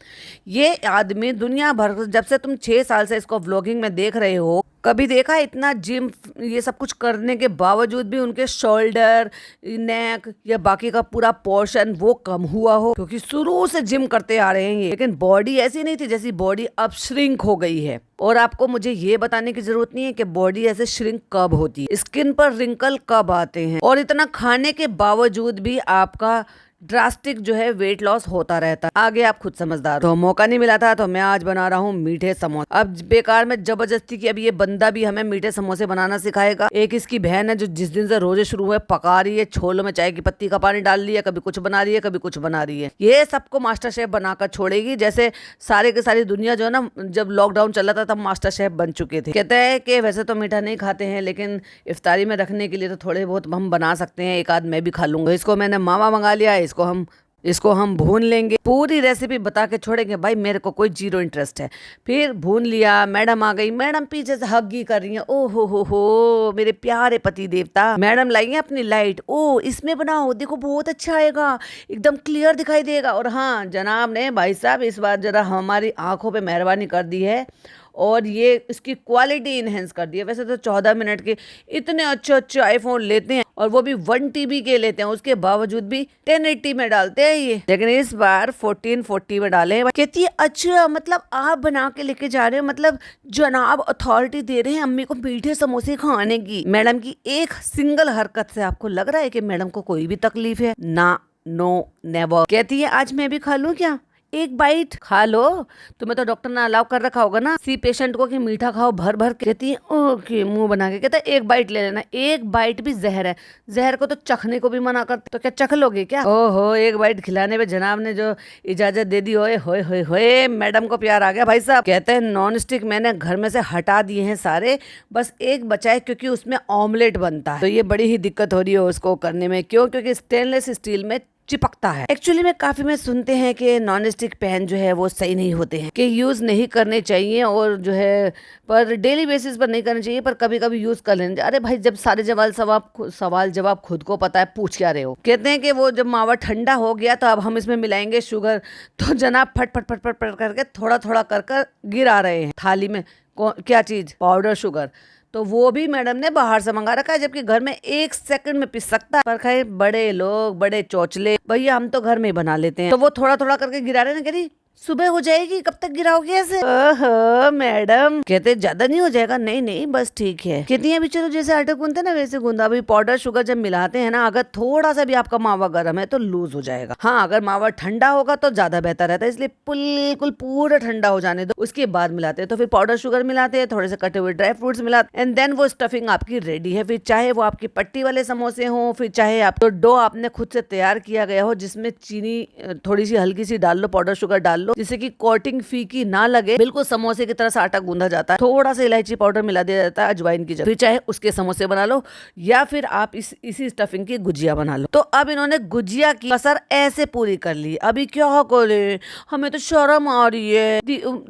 ये आदमी दुनिया भर, जब से तुम 6 साल से इसको व्लॉगिंग में देख रहे हो, कभी देखा इतना जिम ये सब कुछ करने के बावजूद भी उनके शोल्डर, नेक या बाकी का पूरा पोर्शन वो कम हुआ हो? क्योंकि शुरू से जिम करते आ रहे हैं ये, लेकिन बॉडी ऐसी नहीं थी जैसी बॉडी अब श्रिंक हो गई है। और आपको मुझे ये बताने की जरूरत नहीं है कि बॉडी ऐसे श्रिंक कब होती है, स्किन पर रिंकल कब आते हैं, और इतना खाने के बावजूद भी आपका ड्रास्टिक जो है वेट लॉस होता रहता है। आगे आप खुद समझदार। तो मौका नहीं मिला था तो मैं आज बना रहा हूँ मीठे समोसे। अब बेकार में जबरदस्ती की अब ये बंदा भी हमें मीठे समोसे बनाना सिखाएगा। एक इसकी बहन है जो जिस दिन से रोजे शुरू हुए पका रही है, छोलों में चाय की पत्ती का पानी डाल लिया, कभी कुछ बना रही है कभी कुछ बना रही है। ये सबको मास्टर शेफ बनाकर छोड़ेगी, जैसे सारे के सारी दुनिया जो है ना, जब लॉकडाउन चल रहा था तब मास्टर शेफ बन चुके थे। कहते हैं कि वैसे तो मीठा नहीं खाते हैं, लेकिन इफ्तारी में रखने के लिए तो थोड़े बहुत हम बना सकते हैं, एक आध मैं भी खा लूंगा। इसको मैंने मामा मंगा लिया है, इसको हम भून लेंगे, पूरी रेसिपी बता के छोड़ेंगे भाई, मेरे को कोई जीरो इंटरेस्ट है। फिर भून लिया, मैडम आ गई, मैडम पीछे से हग्गी कर रही है, ओ हो मेरे प्यारे पति देवता। मैडम लाई है अपनी लाइट, ओ इसमें बनाओ, देखो बहुत अच्छा आएगा, एकदम क्लियर दिखाई देगा। और हाँ जनाब ने भाई साहब इस बार जरा हमारी आंखों पे मेहरबानी कर दी है और ये इसकी क्वालिटी इनहेंस कर दी है। वैसे तो 14 मिनट के इतने अच्छे आईफोन लेते हैं और वो भी 1 TB के लेते हैं, उसके बावजूद भी 1080 में डालते हैं ये, लेकिन इस बार 1440 में डाले हैं। कहती है अच्छा मतलब आप बना के लेके जा रहे हो, मतलब जनाब अथॉरिटी दे रहे हैं अम्मी को मीठे समोसे खाने की। मैडम की एक सिंगल हरकत से आपको लग रहा है कि मैडम को कोई भी तकलीफ है? ना, नो, नेवर। कहती है आज मैं भी खा लूं क्या? एक बाइट खा लो, तुम्हें तो डॉक्टर ने अलाउ कर रखा होगा ना सी पेशेंट को कि मीठा खाओ भर भर के। कहती है ओके, मुंह बना के। कहता है एक बाइट ले लेना, एक बाइट भी जहर है, जहर को तो चखने को भी मना करते, तो क्या चख लोगे क्या? ओहो, एक बाइट खिलाने पे जनाब ने जो इजाजत दे दी, होए होए होए होए, मैडम को प्यार आ गया भाई साहब। कहते हैं नॉन स्टिक मैंने घर में से हटा दिए हैं सारे, बस एक बचा है क्योंकि उसमें ऑमलेट बनता है, तो ये बड़ी ही दिक्कत हो रही है उसको करने में। क्यों? क्योंकि स्टेनलेस स्टील में चिपकता है। एक्चुअली में काफी में सुनते हैं कि नॉन स्टिक पैन जो है वो सही नहीं होते हैं, कि यूज नहीं करने चाहिए, और जो है पर डेली बेसिस पर नहीं करना चाहिए, पर कभी कभी यूज कर लेना चाहिए। अरे भाई जब सारे सवाल जवाब खुद को पता है, पूछ क्या रहे हो। कहते हैं कि वो जब मावा ठंडा हो गया तो अब हम इसमें मिलाएंगे शुगर, तो जनाब फट फट फट फट फट करके थोड़ा थोड़ा कर गिरा रहे हैं थाली में। क्या चीज? Powder sugar. तो वो भी मैडम ने बाहर से मंगा रखा है, जबकि घर में 1 सेकंड में पिस सकता है। पर खैर बड़े लोग बड़े चौचले, भैया हम तो घर में ही बना लेते हैं। तो वो थोड़ा थोड़ा करके गिरा रहे ना, कह रही सुबह हो जाएगी, कब तक गिराओगे ऐसे? ओहो मैडम, कहते ज्यादा नहीं हो जाएगा? नहीं नहीं बस ठीक है। कहती है अभी चलो जैसे आटा गूंदते ना वैसे गूंदा। अभी पाउडर शुगर जब मिलाते हैं ना, अगर थोड़ा सा भी आपका मावा गर्म है तो लूज हो जाएगा। हाँ, अगर मावा ठंडा होगा तो ज्यादा बेहतर रहता है, इसलिए बिल्कुल पूरा ठंडा हो जाने दो, उसके बाद मिलाते हैं। तो फिर पाउडर शुगर मिलाते हैं, थोड़े से कटे हुए ड्राई फ्रूट्स मिलाते, एंड देन वो स्टफिंग आपकी रेडी है। फिर चाहे वो आपकी पट्टी वाले समोसे हो, फिर चाहे आप तो डो आपने खुद से तैयार किया गया हो, जिसमें चीनी थोड़ी सी हल्की सी डाल लो, पाउडर शुगर डाल लो, जिससे कि कोटिंग फीकी ना लगे, बिल्कुल समोसे की तरह से आटा गूंदा जाता है। थोड़ा सा इलायची पाउडर मिला दिया जाता है अजवाइन की जगह। फिर चाहे उसके समोसे बना लो या फिर आप इसी स्टफिंग की गुजिया बना लो। तो अब इन्होंने गुजिया की कसर ऐसे पूरी कर ली। अभी क्या करे, हमें तो शर्म आ रही है।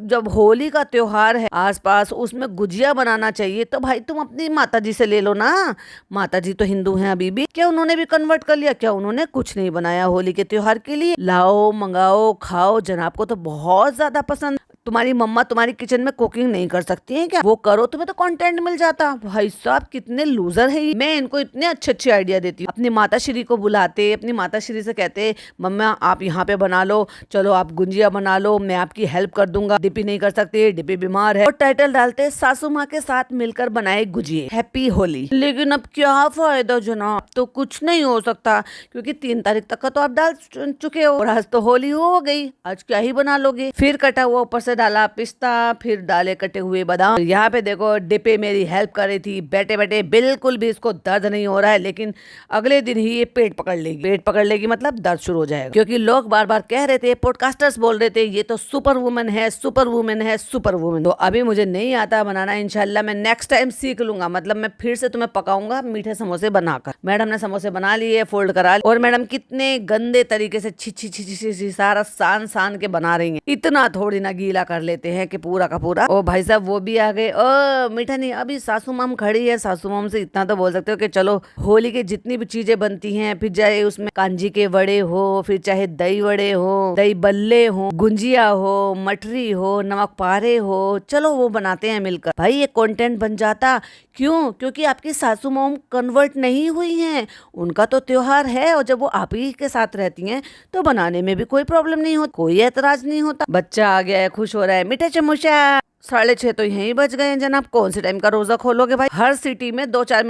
जब होली का त्योहार है आसपास, उसमें गुजिया बनाना चाहिए तो भाई तुम अपनी माता जी से ले लो ना। माता जी तो हिंदू हैं अभी भी। क्या उन्होंने भी कन्वर्ट कर लिया? क्या उन्होंने कुछ नहीं बनाया होली के त्योहार के लिए? लाओ, मंगाओ, खाओ। जनाब को तो बहुत ज्यादा पसंद। तुम्हारी मम्मा तुम्हारी किचन में कुकिंग नहीं कर सकती हैं क्या? वो करो, तुम्हें तो कंटेंट मिल जाता। भाई साहब कितने लूजर है। मैं इनको इतने अच्छे अच्छे आइडिया देती हूँ। अपनी माता श्री को बुलाते, अपनी माता श्री से कहते मम्मा आप यहाँ पे बना लो, चलो आप गुंजिया बना लो, मैं आपकी हेल्प कर दूंगा। डिपी नहीं कर सकती, डिपी बीमार है। और टाइटल डालते सासू माँ के साथ मिलकर बनाए गुजिये, हैप्पी होली। लेकिन अब क्या फायदा जनाब, तो कुछ नहीं हो सकता क्योंकि 3 तारीख तक का तो आप डाल चुके हो और आज तो होली हो गई। आज क्या ही बना लोगे? फिर कटा हुआ ऊपर से डाला पिस्ता, फिर डाले कटे हुए बादाम। यहाँ पे देखो डिपे मेरी हेल्प कर रही थी। बैठे बैठे बिल्कुल भी इसको दर्द नहीं हो रहा है, लेकिन अगले दिन ही ये पेट पकड़ लेगी। पेट पकड़ लेगी मतलब दर्द शुरू हो जाएगा, क्योंकि लोग बार बार कह रहे थे, पॉडकास्टर्स बोल रहे थे ये तो सुपर वुमन है, सुपर वुमन है, सुपर वुमन। तो अभी मुझे नहीं आता बनाना, इंशाल्लाह मैं नेक्स्ट टाइम सीख लूंगा। मतलब मैं फिर से तुम्हें पकाऊंगा मीठे समोसे बनाकर। मैडम ने समोसे बना लिए, फोल्ड करा लिए, और मैडम कितने गंदे तरीके से छी छी छी छी छी सारा सान सान के बना रही हैं। इतना थोड़ी ना गीला कर लेते हैं कि पूरा का पूरा। ओ भाई साहब वो भी आ गए। ओ मीठा नहीं, अभी सासू माम खड़ी है। सासू माम से इतना तो बोल सकते हो कि चलो होली की जितनी भी चीजें बनती हैं, फिर चाहे उसमें कांजी के वड़े हो, फिर चाहे दही वड़े हो, दही बल्ले हो, गुंजिया हो, मटरी हो, नमक पारे हो, चलो वो बनाते हैं मिलकर। भाई ये कंटेंट बन जाता। क्यों? क्योंकि आपकी सासू माम कन्वर्ट नहीं हुई हैं, उनका तो त्योहार है, और जब वो आप ही के साथ रहती हैं तो बनाने में भी कोई प्रॉब्लम नहीं होती, कोई एतराज नहीं होता। बच्चा आ गया है, खुश हो रहा है, मीठा चमोचा। 6:30 तो यहीं बज गए हैं जनाब। कौन से टाइम का रोजा खोलोगे भाई? हर सिटी में 2-4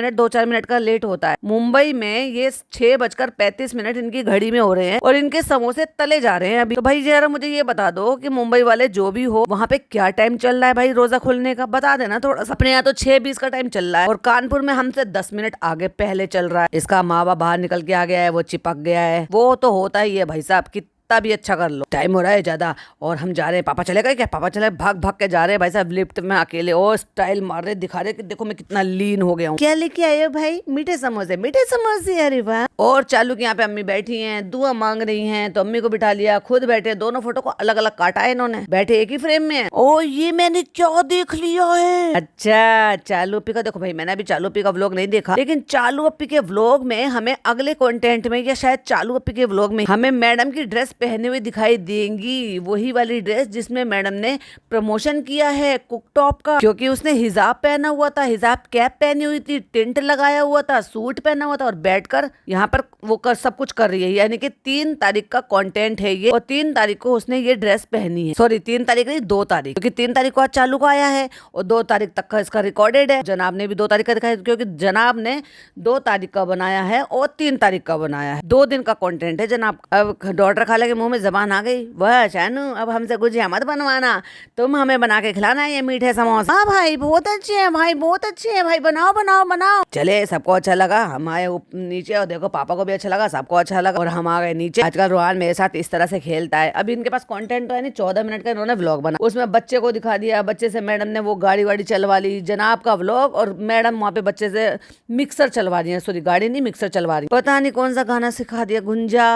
मिनट का लेट होता है। मुंबई में ये 6:35 इनकी घड़ी में हो रहे हैं और इनके समोसे तले जा रहे हैं अभी। तो भाई जरा मुझे ये बता दो कि मुंबई वाले जो भी हो, वहाँ पे क्या टाइम चल रहा है भाई रोजा खोलने का? बता देना थोड़ा सा। अपने यहाँ तो 6:20 का टाइम चल रहा है और कानपुर में हमसे 10 मिनट आगे पहले चल रहा है। इसका मावा बाहर निकल के आ गया है, वो चिपक गया है। वो तो होता ही है भाई साहब, कितना भी अच्छा कर लो। टाइम हो रहा है ज्यादा और हम जा रहे हैं। पापा चलेगा क्या? पापा चले, भाग भाग के जा रहे हैं भाई साहब लिफ्ट में अकेले। और स्टाइल मार रहे, दिखा रहे कि देखो मैं कितना लीन हो गया हूँ। क्या लेके आए हो भाई? मीठे समोसे। मीठे समोसे, अरे वाह। और चालू की यहाँ पे अम्मी बैठी हैं, दुआ मांग रही हैं, तो अम्मी को बिठा लिया, खुद बैठे। दोनों फोटो को अलग अलग काटा है इन्होंने, बैठे एक ही फ्रेम में है। ओ ये मैंने क्या देख लिया है? अच्छा चालू अप्पी का देखो भाई, मैंने अभी चालू अप्पी का व्लॉग नहीं देखा, लेकिन चालू अप्पी के व्लॉग में हमें अगले कंटेंट में, या शायद चालू अप्पी के व्लॉग में हमें मैडम की ड्रेस पहने हुए दिखाई देंगी। वही वाली ड्रेस जिसमें मैडम ने प्रमोशन किया है कुकटॉप का, क्योंकि उसने हिजाब पहना हुआ था, हिजाब कैप पहनी हुई थी, टिंट लगाया हुआ था, सूट पहना हुआ था और बैठकर यहाँ पर वो सब कुछ कर रही है। यानी कि 3 तारीख का कंटेंट है ये, और 3 तारीख को उसने ये ड्रेस पहनी है। सॉरी 3 तारीख नहीं, 2 तारीख, क्योंकि 3 तारीख को आज चालू का आया है और 2 तारीख तक का इसका रिकॉर्डेड है। जनाब ने भी 2 तारीख का दिखाया, क्योंकि जनाब ने 2 तारीख का बनाया है और 3 तारीख का बनाया है। 2 दिन का कंटेंट है जनाब। अब डॉटर खाला के मुंह में जबान आ गई, वह चानू अब हमसे गुजिया मत बनवाना, तुम हमें बना के खिलाना ये मीठे समोसे। हाँ भाई बहुत अच्छे हैं, भाई बहुत अच्छे हैं, भाई बनाओ बनाओ बनाओ। चले सबको अच्छा लगा, हम आए नीचे और देखो पापा को भी अच्छा लगा, सबको अच्छा लगा और हम आ गए नीचे। आजकल रोहान मेरे साथ इस तरह से खेलता है। अभी इनके पास कंटेंट तो है नहीं, 14 मिनट का इन्होंने व्लॉग बना, उसमें बच्चे को दिखा दिया, बच्चे से मैडम ने वो गाड़ी वाड़ी चलवा ली, जनाब का व्लॉग, और मैडम वहाँ पे बच्चे से मिक्सर चलवा रही है। सॉरी गाड़ी नहीं, मिक्सर चलवा रही। पता नहीं कौन सा गाना सिखा दिया, गुंजा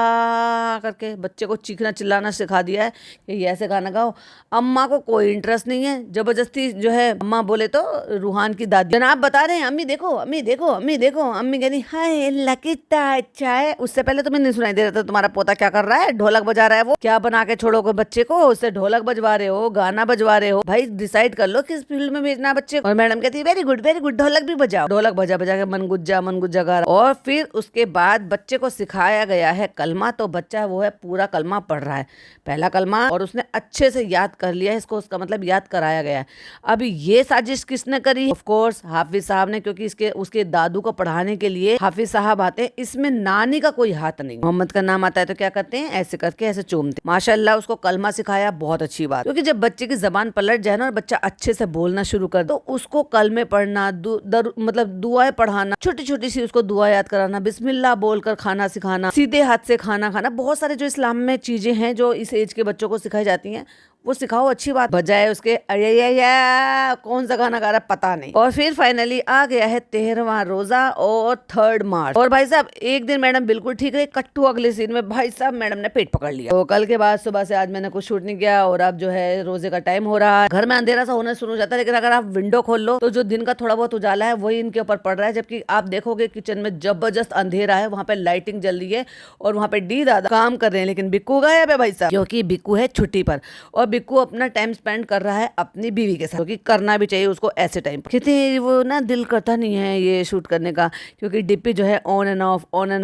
करके बच्चे को चीखना चिल्लाना सिखा दिया है कि ये ऐसे गाना गाओ। अम्मा को कोई इंटरेस्ट नहीं है, जबरदस्ती जो है अम्मा बोले तो रूहान की दादी जनाब बता रहे हैं अम्मी देखो अम्मी देखो अम्मी देखो, अम्मी कहती हाय अल्लाह कितना अच्छा है। उससे पहले तुम्हें नहीं सुनाई दे रहा था तुम्हारा पोता क्या कर रहा है, ढोलक बजा रहा है। वो क्या बना के छोड़ोगे बच्चे को? उससे ढोलक बजवा रहे हो, गाना बजवा रहे हो। भाई डिसाइड कर लो किस फील्ड में भेजना बच्चे को। और मैडम कहती है वेरी गुड ढोलक भी बजाओ। ढोलक बजा बजा के मन गुज्जा गा रहा। और फिर उसके बाद बच्चे को सिखाया गया है कलमा, तो बच्चा वो है पूरा कलमा पढ़ रहा है, पहला कलमा, और उसने अच्छे से याद कर लिया है इसको, उसका मतलब याद कराया गया है। अब ये साजिश किसने करी? ऑफ कोर्स हाफिज साहब ने, क्योंकि इसके उसके दादू को पढ़ाने के लिए हाफिज साहब आते हैं। इसमें नानी का कोई हाथ नहीं। मोहम्मद का नाम आता है तो क्या करते हैं, ऐसे करके ऐसे चूमते। माशाल्लाह उसको कलमा सिखाया, बहुत अच्छी बात, क्योंकि जब बच्चे की जबान पलट जाए ना और बच्चा अच्छे से बोलना शुरू कर तो उसको कलमे पढ़ना, मतलब दुआएं पढ़ाना, छोटी छोटी सी उसको दुआ याद कराना, बिस्मिल्लाह बोलकर खाना सिखाना, सीधे हाथ से खाना खाना, बहुत सारे जो इस्लाम में चीजें हैं जो इस एज के बच्चों को सिखाई जाती हैं, वो सिखाओ, अच्छी बात। बजाय उसके अरे कौन सा गाना गा रहा है पता नहीं। और फिर फाइनली आ गया है 13वां रोजा और 3 मार्च। और भाई साहब एक दिन मैडम बिल्कुल ठीक रही, कट्टू अगले सीन में भाई साहब मैडम ने पेट पकड़ लिया। तो कल के बाद सुबह से आज मैंने कुछ शूट नहीं किया, और अब जो है रोजे का टाइम हो रहा है, घर में अंधेरा सा होना शुरू हो जाता है, लेकिन अगर आप विंडो खोल लो तो जो दिन का थोड़ा बहुत उजाला है वही इनके ऊपर पड़ रहा है। जबकि आप देखोगे किचन में जबरदस्त अंधेरा है, वहां पे लाइटिंग जल रही है और वहां पे डी दादा काम कर रहे हैं, लेकिन बिक्कू गायब है भाई साहब, क्योंकि बिक्कू है छुट्टी पर। और बिक्कू अपना टाइम स्पेंड कर रहा है अपनी बीवी के साथ, क्योंकि करना भी चाहिए उसको ऐसे टाइम पर। कहते वो ना दिल करता नहीं है ये शूट करने का, क्योंकि डिप्पी जो है ऑन एंड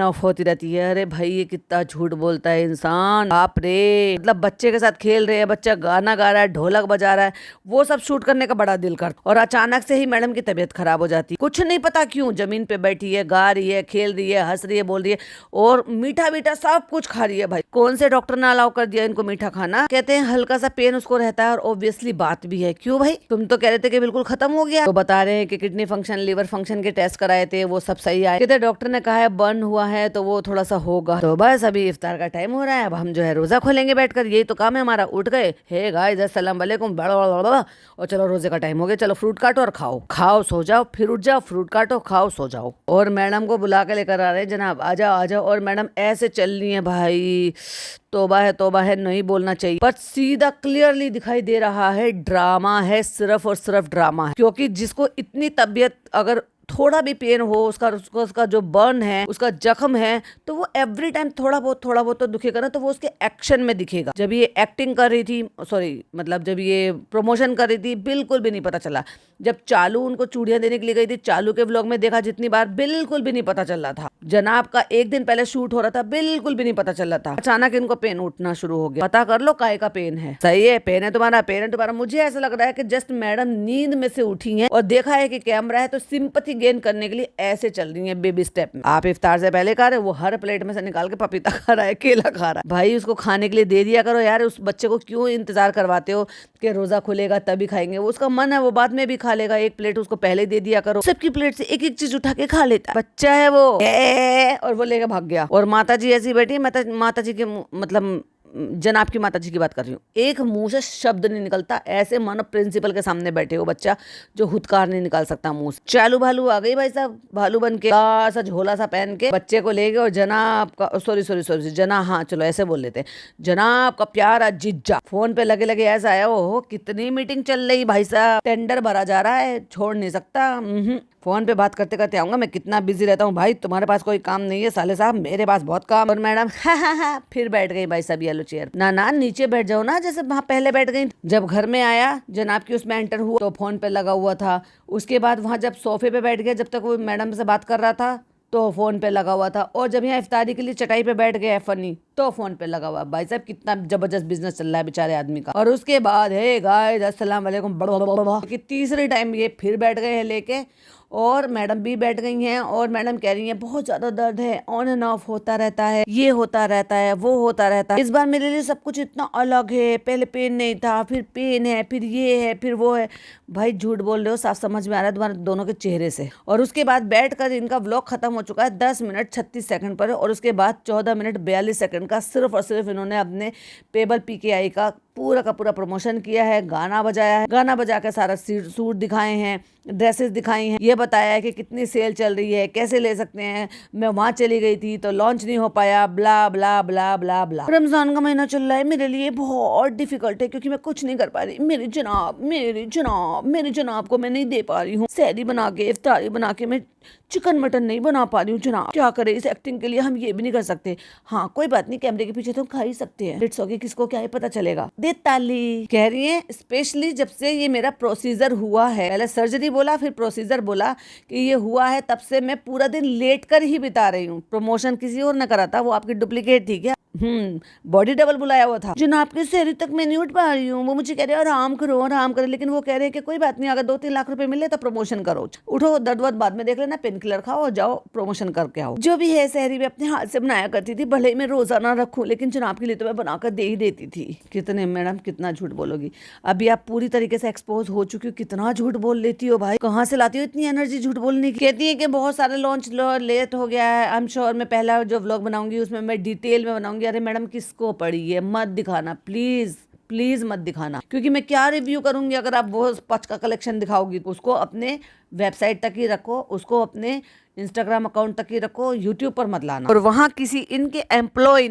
ऑफ होती रहती है। अरे भाई ये कितना झूठ बोलता है इंसान, बाप रे। मतलब बच्चे के साथ खेल रहे हैं, बच्चा गाना गा रहा है, ढोलक बजा रहा है, वो सब शूट करने का बड़ा दिल करता। और अचानक से ही मैडम की तबीयत खराब हो जाती, कुछ नहीं पता क्यों। जमीन पे बैठी है, गा रही है, खेल रही है, हंस रही है, बोल रही है, और मीठा मीठा सब कुछ खा रही है। भाई कौन से डॉक्टर ने अलाउ कर दिया इनको मीठा खाना? कहते हैं हल्का सा पेन उसको रहता है, और ऑब्वियसली बात भी है। क्यों भाई, तुम तो कह रहे थे कि बिल्कुल खत्म हो गया। तो बता रहे हैं कि किडनी फंक्शन, लीवर फंक्शन के टेस्ट कराए थे, वो सब सही आए। कहते डॉक्टर ने कहा है बर्न हुआ है तो वो थोड़ा सा होगा। तो बस अभी इफ्तार का टाइम हो रहा है, अब हम जो है रोजा खोलेंगे बैठकर, यही तो काम है हमारा। उठ गए, हे गाइस अस्सलाम वालेकुम, और चलो रोजे का टाइम हो गया, चलो फ्रूट काटो और खाओ, खाओ सो जाओ, फिर उठ जाओ, फ्रूट काटो, खाओ सो जाओ। और मैडम को बुला के लेकर आ रहे हैं, जनाब आ जाओ आ जाओ। और मैडम ऐसे चल रही है भाई, तौबा है, नहीं बोलना चाहिए, पर सीधा क्लियरली दिखाई दे रहा है ड्रामा है, सिर्फ और सिर्फ ड्रामा है। क्योंकि जिसको इतनी तबीयत, अगर थोड़ा भी पेन हो, उसका जो बर्न है, उसका जख्म है, तो वो एवरी टाइम थोड़ा बहुत तो दुखेगा ना, तो वो उसके एक्शन में दिखेगा। जब ये एक्टिंग कर रही थी, सॉरी मतलब जब ये प्रमोशन कर रही थी, बिल्कुल भी नहीं पता चला। जब चालू उनको चूड़ियां देने के लिए गई थी, चालू के व्लॉग में देखा जितनी बार, बिल्कुल भी नहीं पता चल रहा था। जनाब का एक दिन पहले शूट हो रहा था, बिल्कुल भी नहीं पता चल रहा था। अचानक इनको पेन उठना शुरू हो गया। पता कर लो काय का पेन है। सही है, पेन है तुम्हारा। मुझे ऐसा लग रहा है कि जस्ट मैडम नींद में से उठी है और देखा है कि कैमरा है, तो सिंपैथी गेन करने के लिए ऐसे चल रही है बेबी स्टेप में। आप इफ्तार से पहले खा रहे, वो हर प्लेट में से निकाल के पपीता खा रहा है, केला खा रहा है। भाई उसको खाने के लिए दे दिया करो यार, उस बच्चे को क्यों इंतजार करवाते हो कि रोजा खुलेगा तभी खाएंगे? वो उसका मन है, वो बाद में भी खा लेगा। एक प्लेट उसको पहले दे दिया करो, सबकी प्लेट से एक एक चीज उठा के खा लेता है, बच्चा है वो। और वो लेके भाग गया। और माता जी ऐसी बैठी, माता जी के मतलब जनाब की माता जी की बात कर रही हूँ, एक मुंह से शब्द नहीं निकलता, ऐसे मानो प्रिंसिपल के सामने बैठे हो बच्चा जो हुदकार नहीं निकाल सकता मुंह से। चालू भालू आ गई भाई साहब, भालू बन के सा झोला सा पहन के बच्चे को ले गए, और जनाब का सॉरी जना, हाँ चलो ऐसे बोल लेते हैं, जनाब का प्यारा जिज्जा फोन पे लगे लगे ऐसा आया, ओहो कितनी मीटिंग चल रही भाई साहब, टेंडर भरा जा रहा है, छोड़ नहीं सकता। फोन पे बात करते करते आऊंगा, मैं कितना बिजी रहता हूँ भाई, तुम्हारे पास कोई काम नहीं है साले साहब, मेरे पास बहुत काम। और मैडम फिर बैठ गई भाई साहब येलो चेयर। ना नीचे बैठ जाओ ना, जैसे वहां पहले बैठ गई। जब घर में आया जनाब की, उसमें एंटर हुआ तो फोन पे लगा हुआ था। उसके बाद वहां जब सोफे पे बैठ गया, जब तक वो मैडम से बात कर रहा था तो फोन पे लगा हुआ था। और जब यहाँ इफ्तारी के लिए चटाई पे बैठ गया फनी, तो फोन पे लगा हुआ। भाई साहब कितना जबरदस्त बिजनेस चल रहा है बेचारे आदमी का। और उसके बाद हे गाइस अस्सलाम वालेकुम, कि तीसरे टाइम ये फिर बैठ गए हैं लेके, और मैडम भी बैठ गई हैं। और मैडम कह रही हैं बहुत ज्यादा दर्द है, ऑन एंड ऑफ होता रहता है, ये होता रहता है, वो होता रहता है। इस बार मेरे लिए सब कुछ इतना अलग है, पहले पेन नहीं था, फिर पेन है, फिर ये है, फिर वो है। भाई झूठ बोल रहे हो, साफ समझ में आ रहा है तुम्हारे दोनों के चेहरे से। और उसके बाद बैठकर इनका व्लॉग खत्म हो चुका है 10 मिनट 36 सेकंड पर, और उसके बाद 14 मिनट 42 सेकंड का सिर्फ और सिर्फ इन्होंने अपने पेबल PKI का पूरा प्रमोशन किया है, गाना बजाया है, गाना बजा के सारा सूट दिखाए हैं, ड्रेसेस दिखाई हैं, ये बताया है कि कितनी सेल चल रही है, कैसे ले सकते हैं, मैं वहां चली गई थी तो लॉन्च नहीं हो पाया, ब्ला ब्ला ब्ला ब्ला ब्ला। रमजान का महीना चल रहा है, मेरे लिए बहुत डिफिकल्ट है क्योंकि मैं कुछ नहीं कर पा रही। मेरे जनाब को मैं नहीं दे पा रही हूँ सहरी बना के, इफ्तारी बना के, मैं चिकन मटन नहीं बना पा रही हूँ जनाब। क्या करे, इस एक्टिंग के लिए हम ये भी नहीं कर सकते। हाँ कोई बात नहीं, कैमरे के पीछे तो खा ही सकते हैं, इट्स ओके, किसको क्या है पता चलेगा। दे ताली कह रही है, स्पेशली जब से ये मेरा प्रोसीजर हुआ है, पहले सर्जरी बोला फिर प्रोसीजर बोला कि ये हुआ है, तब से मैं पूरा दिन लेट कर ही बिता रही हूँ। प्रमोशन किसी और ने करा था, वो आपकी डुप्लीकेट थी क्या? बॉडी डबल बुलाया हुआ था। जनाब की शहरी तक मैं नहीं उठ पा रही हूँ, वो मुझे कह रहे हैं आराम करो आराम करो, लेकिन वो कह रहे हैं कि कोई बात नहीं, अगर 2-3 लाख रुपए मिले तो प्रमोशन करो, उठो दर्द वर्द बाद में देख लेना, पेन किलर खाओ और जाओ प्रमोशन करके आओ। जो भी है शहरी में अपने हाथ से बनाया करती थी, भले ही मैं रोजाना रखूं, लेकिन जनाब के लिए तो मैं बनाकर दे ही देती थी। कितने मैडम कितना झूठ बोलोगी, अभी आप पूरी तरीके से एक्सपोज हो चुकी हो, कितना झूठ बोल लेती हो भाई, कहाँ से लाती हो इतनी एनर्जी झूठ बोलने की। कहती है कि बहुत सारे लॉन्च लेट हो गया है, आई एम श्योर मैं पहला जो व्लॉग बनाऊंगी उसमें मैं डिटेल में बनाऊंगी। अरे मैडम किसको पड़ी है, मत दिखाना प्लीज प्लीज मत दिखाना, क्योंकि मैं क्या रिव्यू करूंगी अगर आप वो पच का कलेक्शन दिखाओगी। उसको अपने वेबसाइट तक ही रखो, उसको अपने इंस्टाग्राम अकाउंट तक ही रखो, यूट्यूब पर मत लाना। और वहाँ किसी इनके एम्प्लॉय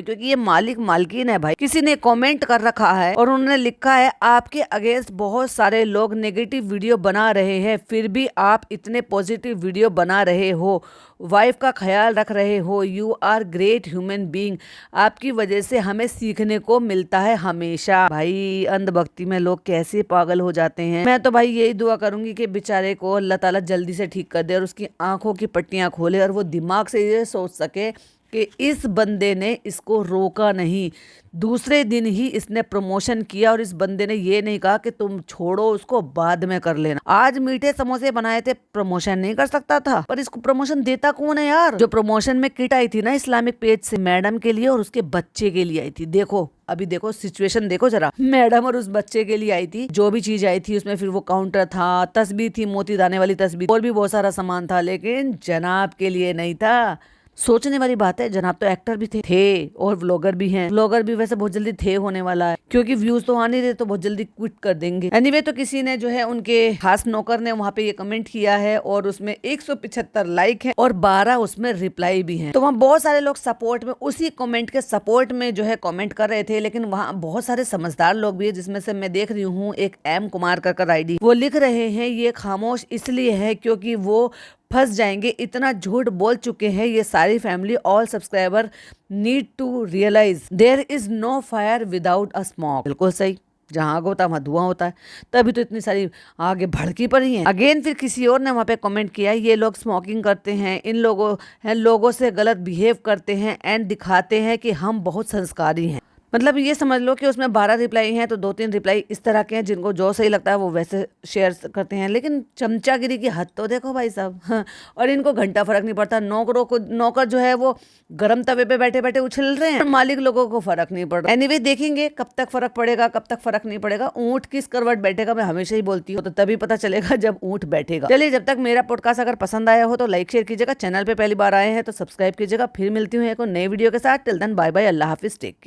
क्योंकि ये मालकिन है भाई, किसी ने कमेंट कर रखा है और उन्होंने लिखा है आपके अगेंस्ट बहुत सारे लोग नेगेटिव वीडियो बना रहे हैं, फिर भी आप इतने पॉजिटिव वीडियो बना रहे हो, वाइफ का ख्याल रख रहे हो, you are great human being, आपकी वजह से हमें सीखने को मिलता है हमेशा। भाई अंधभक्ति में लोग कैसे पागल हो जाते हैं। मैं तो भाई यही दुआ करूंगी कि बेचारे को अल्लाह ताला जल्दी से ठीक कर दे और उसकी आंखों की पट्टियां खोले और वो दिमाग से ये सोच सके कि इस बंदे ने इसको रोका नहीं, दूसरे दिन ही इसने प्रमोशन किया और इस बंदे ने ये नहीं कहा कि तुम छोड़ो उसको बाद में कर लेना। आज मीठे समोसे बनाए थे, प्रमोशन नहीं कर सकता था, पर इसको प्रमोशन देता कौन है यार। जो प्रमोशन में किट आई थी ना इस्लामिक पेज से, मैडम के लिए और उसके बच्चे के लिए आई थी। देखो अभी देखो सिचुएशन देखो जरा, मैडम और उस बच्चे के लिए आई थी, जो भी चीज आई थी उसमें फिर वो काउंटर था, तस्बीर थी, मोती दाने वाली तस्बीर, और भी बहुत सारा सामान था, लेकिन जनाब के लिए नहीं था। सोचने वाली बात है, जनाब तो एक्टर भी थे और व्लॉगर भी हैं। व्लॉगर भी वैसे बहुत जल्दी थे होने वाला है, क्योंकि व्यूज तो आने रहे तो बहुत जल्दी क्विट कर देंगे। एनीवे तो किसी ने जो है उनके खास नौकर ने वहाँ पे ये कमेंट किया है और उसमें 175 लाइक है और 12 उसमें रिप्लाई भी है। तो वहाँ बहुत सारे लोग सपोर्ट में, उसी कमेंट के सपोर्ट में जो है कमेंट कर रहे थे, लेकिन वहाँ बहुत सारे समझदार लोग भी है, जिसमें से मैं देख रही हूँ एक एम कुमार कर आईडी, वो लिख रहे हैं ये खामोश इसलिए है क्योंकि वो फंस जाएंगे, इतना झूठ बोल चुके हैं ये सारी family, all subscriber need to realise there is no fire without a smoke. बिल्कुल सही, जहाँ आग होता है वहाँ धुआं होता है, तभी तो इतनी सारी आगे भड़की पड़ी हैं। अगेन फिर किसी और ने वहाँ पे कमेंट किया, ये लोग स्मोकिंग करते हैं, इन लोगों से गलत बिहेव करते हैं एंड दिखाते हैं कि हम बहुत संस्कारी हैं। मतलब ये समझ लो कि उसमें 12 रिप्लाई हैं तो 2-3 रिप्लाई इस तरह के हैं जिनको जो सही लगता है वो वैसे शेयर करते हैं, लेकिन चमचागिरी की हद तो देखो भाई साहब। हाँ, और इनको घंटा फर्क नहीं पड़ता, नौकर जो है वो गरम तवे पे बैठे बैठे उछल रहे हैं, मालिक लोगों को फर्क नहीं पड़ रहा। एनीवे देखेंगे कब तक फर्क पड़ेगा कब तक फर्क नहीं पड़ेगा। ऊंट किस करवट बैठेगा मैं हमेशा ही बोलती हूँ, तो तभी पता चलेगा जब ऊंट बैठेगा। चलिए, जब तक मेरा पॉडकास्ट अगर पसंद आया हो तो लाइक शेयर कीजिएगा, चैनल पे पहली बार आए हैं तो सब्सक्राइब कीजिएगा। फिर मिलती हूँ एक नई वीडियो के साथ। टिल देन बाय बाय, अल्लाह हाफिज, टेक केयर।